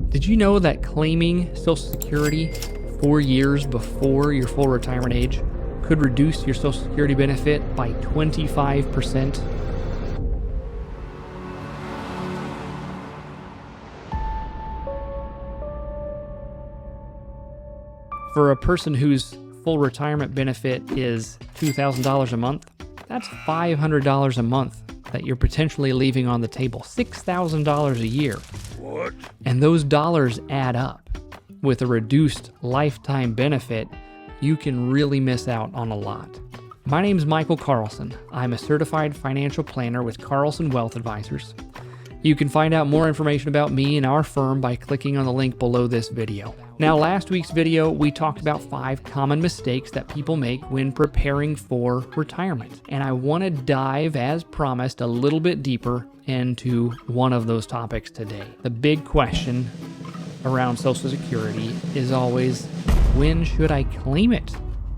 Did you know that claiming Social Security 4 years before your full retirement age could reduce your Social Security benefit by 25%? For a person whose full retirement benefit is $2,000 a month, that's $500 a month that you're potentially leaving on the table. $6,000 a year. What? And those dollars add up. With a reduced lifetime benefit, you can really miss out on a lot. My name is Michael Carlson. I'm a certified financial planner with Carlson Wealth Advisors. You can find out more information about me and our firm by clicking on the link below this video. Now, last week's video, we talked about 5 common mistakes that people make when preparing for retirement. And I want to dive, as promised, a little bit deeper into one of those topics today. The big question around Social Security is always, when should I claim it?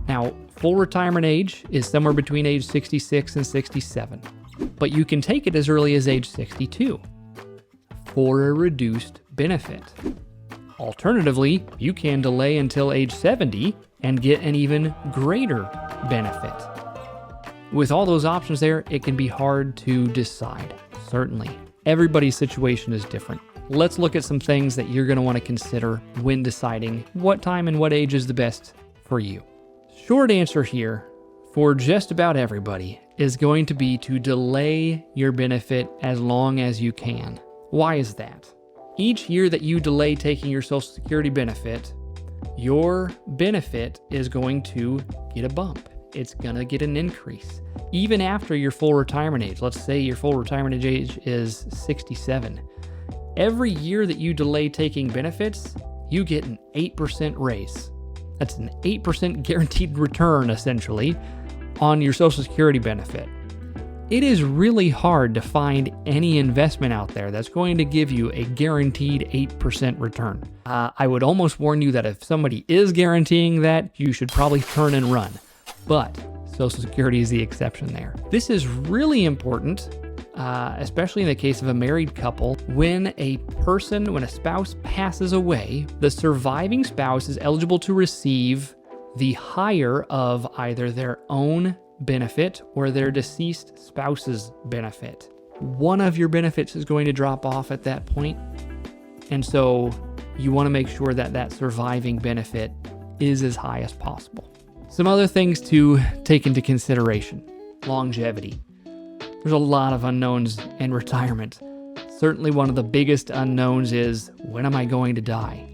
Now, full retirement age is somewhere between age 66 and 67, but you can take it as early as age 62 for a reduced benefit. Alternatively, you can delay until age 70 and get an even greater benefit. With all those options there, it can be hard to decide, certainly. Everybody's situation is different. Let's look at some things that you're going to want to consider when deciding what time and what age is the best for you. Short answer here, for just about everybody, is going to be to delay your benefit as long as you can. Why is that? Each year that you delay taking your Social Security benefit, your benefit is going to get a bump. It's going to get an increase. Even after your full retirement age, let's say your full retirement age is 67. Every year that you delay taking benefits, you get an 8% raise. That's an 8% guaranteed return, essentially, on your Social Security benefit. It is really hard to find any investment out there that's going to give you a guaranteed 8% return. I would almost warn you that if somebody is guaranteeing that, you should probably turn and run. But Social Security is the exception there. This is really important, especially in the case of a married couple. When a spouse passes away, the surviving spouse is eligible to receive the higher of either their own benefit or their deceased spouse's benefit. One of your benefits is going to drop off at that point, and so you want to make sure that that surviving benefit is as high as possible. Some other things to take into consideration. Longevity. There's a lot of unknowns in retirement. Certainly one of the biggest unknowns is, when am I going to die?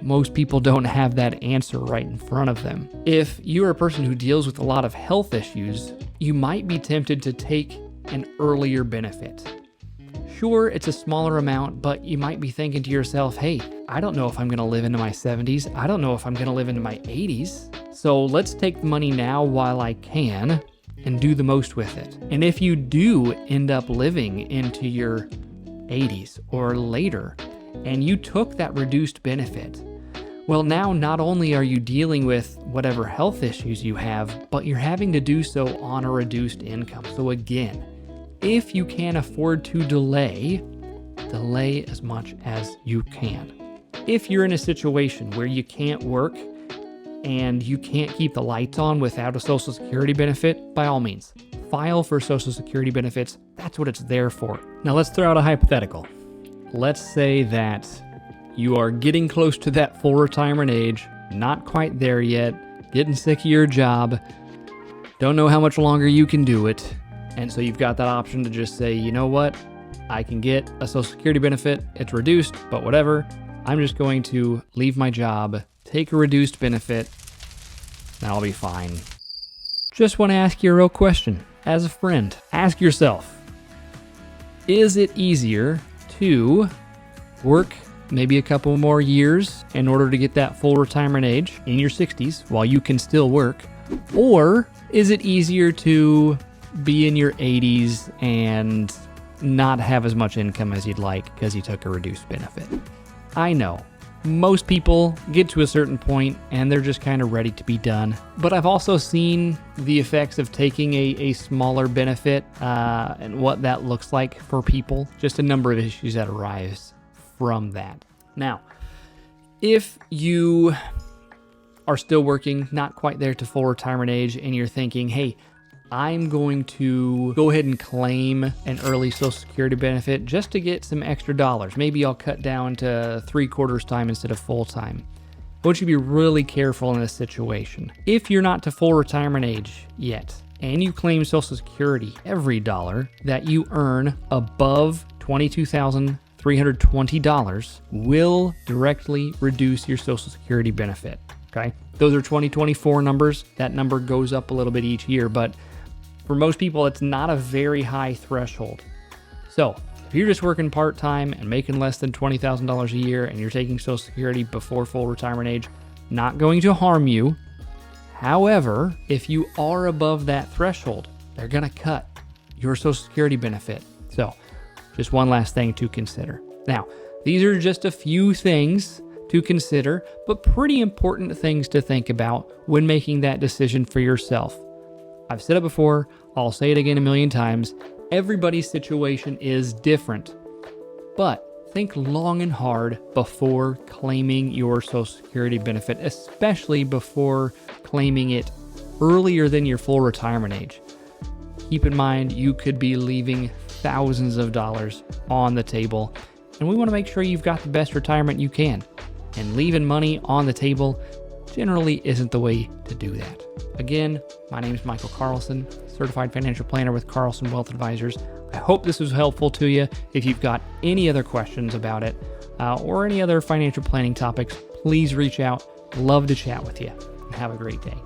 Most people don't have that answer right in front of them. If you're a person who deals with a lot of health issues, you might be tempted to take an earlier benefit. Sure, it's a smaller amount, but you might be thinking to yourself, hey, I don't know if I'm going to live into my 70s. I don't know if I'm going to live into my 80s. So let's take the money now while I can and do the most with it. And if you do end up living into your 80s or later, and you took that reduced benefit, well, now not only are you dealing with whatever health issues you have, but you're having to do so on a reduced income. So again, if you can afford to delay as much as you can. If you're in a situation where you can't work and you can't keep the lights on without a Social Security benefit, by all means, file for Social Security benefits. That's what it's there for. Now let's throw out a hypothetical. Let's say that you are getting close to that full retirement age, not quite there yet, getting sick of your job, don't know how much longer you can do it, and so you've got that option to just say, you know what, I can get a Social Security benefit, it's reduced, but whatever, I'm just going to leave my job, take a reduced benefit, and I'll be fine. Just want to ask you a real question. As a friend, ask yourself, is it easier to work maybe a couple more years in order to get that full retirement age in your 60s while you can still work? Or is it easier to be in your 80s and not have as much income as you'd like because you took a reduced benefit? I know most people get to a certain point and they're just kind of ready to be done. But I've also seen the effects of taking a smaller benefit and what that looks like for people. Just a number of issues that arise from that. Now, if you are still working, not quite there to full retirement age, and you're thinking, hey, I'm going to go ahead and claim an early Social Security benefit just to get some extra dollars. Maybe I'll cut down to 3/4 time instead of full time. I want you to be really careful in this situation. If you're not to full retirement age yet, and you claim Social Security, every dollar that you earn above $22,320 will directly reduce your Social Security benefit. Okay? Those are 2024 numbers. That number goes up a little bit each year, but for most people, it's not a very high threshold. So if you're just working part-time and making less than $20,000 a year and you're taking Social Security before full retirement age, not going to harm you. However, if you are above that threshold, they're going to cut your Social Security benefit. So just one last thing to consider. Now, these are just a few things to consider, but pretty important things to think about when making that decision for yourself. I've said it before, I'll say it again a million times. Everybody's situation is different, but think long and hard before claiming your Social Security benefit, especially before claiming it earlier than your full retirement age. Keep in mind, you could be leaving thousands of dollars on the table, and we want to make sure you've got the best retirement you can. And leaving money on the table generally isn't the way to do that. Again, my name is Michael Carlson, Certified Financial Planner with Carlson Wealth Advisors. I hope this was helpful to you. If you've got any other questions about it or any other financial planning topics, please reach out. Love to chat with you. And have a great day.